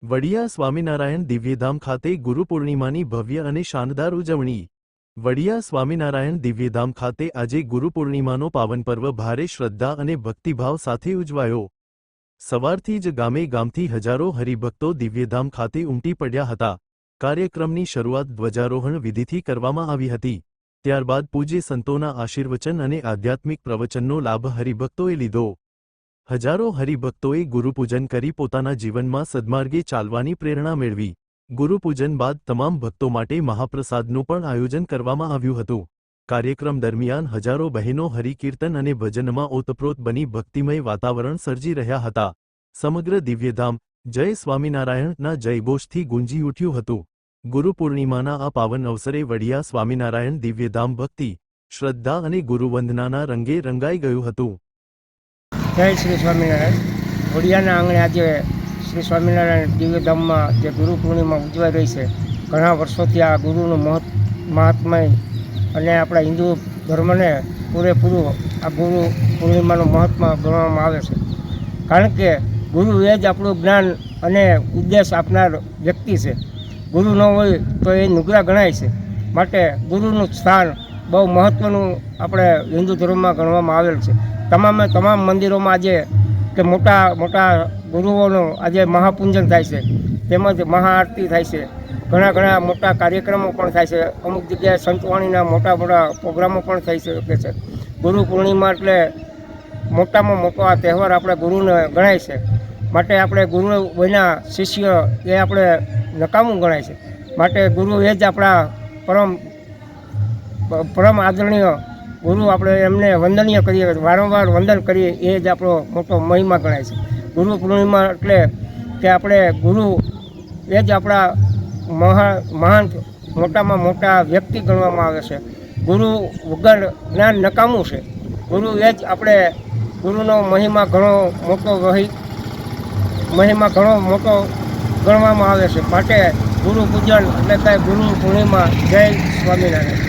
વડિયા સ્વામિનારાયણ દિવ્યધામ ખાતે ગુરુ પૂર્ણિમાની ભવ્ય અને શાનદાર ઉજવણી। વડિયા સ્વામિનારાયણ દિવ્યધામ ખાતે આજે ગુરુ પૂર્ણિમાનો પાવન પર્વ ભારે શ્રદ્ધા અને ભક્તિભાવ સાથે ઉજવાયો। સવારથી જ ગામે ગામથી હજારો હરિભક્તો દિવ્યધામ ખાતે ઉમટી પડ્યા હતા। કાર્યક્રમની શરૂઆત ધ્વજારોહણ વિધિથી કરવામાં આવી હતી। ત્યારબાદ પૂજ્ય સંતોના આશીર્વચન અને આધ્યાત્મિક પ્રવચનનો લાભ હરિભક્તોએ લીધો। હજારો હરિભક્તોએ ગુરુપૂજન કરી પોતાના જીવનમાં સદમાર્ગે ચાલવાની પ્રેરણા મેળવી। ગુરુપૂજન બાદ તમામ ભક્તો માટે મહાપ્રસાદનું પણ આયોજન કરવામાં આવ્યું હતું। કાર્યક્રમ દરમિયાન હજારો બહેનો હરિકીર્તન અને ભજનમાં ઓતપ્રોત બની ભક્તિમય વાતાવરણ સર્જી રહ્યા હતા। સમગ્ર દિવ્યધામ જય સ્વામિનારાયણના જયઘોષથી ગુંજી ઉઠ્યું હતું। ગુરુપૂર્ણિમાના આ પાવન અવસરે વડિયા સ્વામિનારાયણ દિવ્યધામ ભક્તિ, શ્રદ્ધા અને ગુરુવંદનાના રંગે રંગાઈ ગયું હતું। જય શ્રી સ્વામિનારાયણ। વડિયાના આંગણે આજે શ્રી સ્વામિનારાયણ દિવ્યધામમાં જે ગુરુ પૂર્ણિમા ઉજવાઈ રહી છે, ઘણા વર્ષોથી આ ગુરુનું મહાત્મય અને આપણા હિન્દુ ધર્મને પૂરેપૂરું આ ગુરુ પૂર્ણિમાનું મહત્ત્વ ગણવામાં આવે છે। કારણ કે ગુરુ એ જ આપણું જ્ઞાન અને ઉદ્દેશ આપનાર વ્યક્તિ છે। ગુરુ ન હોય તો એ નુગરા ગણાય છે। માટે ગુરુનું સ્થાન બહુ મહત્ત્વનું આપણે હિન્દુ ધર્મમાં ગણવામાં આવેલ છે। તમામ મંદિરોમાં આજે કે મોટા ગુરુઓનું આજે મહાપૂજન થાય છે, તેમજ મહાઆરતી થાય છે। ઘણા મોટા કાર્યક્રમો પણ થાય છે। અમુક જગ્યાએ સંતવાણીના મોટા પ્રોગ્રામો પણ થઈ શકે છે। ગુરુ પૂર્ણિમા એટલે મોટામાં મોટો આ તહેવાર આપણે ગુરુને ગણાય છે। માટે આપણે ગુરુ વિના શિષ્ય એ આપણે નકામું ગણાય છે। માટે ગુરુ એ જ આપણા પરમ આદરણીય ગુરુ, આપણે એમને વંદનીય કરીએ, વારંવાર વંદન કરીએ, એ જ આપણો મોટો મહિમા ગણાય છે। ગુરુ પૂર્ણિમા એટલે કે આપણે ગુરુ એ જ આપણા મહાન મોટામાં મોટા વ્યક્તિ ગણવામાં આવે છે। ગુરુ વગર જ્ઞાન નકામું છે। ગુરુ એ જ આપણે ગુરુનો મહિમા ઘણો મોટો ગણવામાં આવે છે। માટે ગુરુ પૂજન એટલે કે ગુરુ પૂર્ણિમા, જય સ્વામિનારાયણ।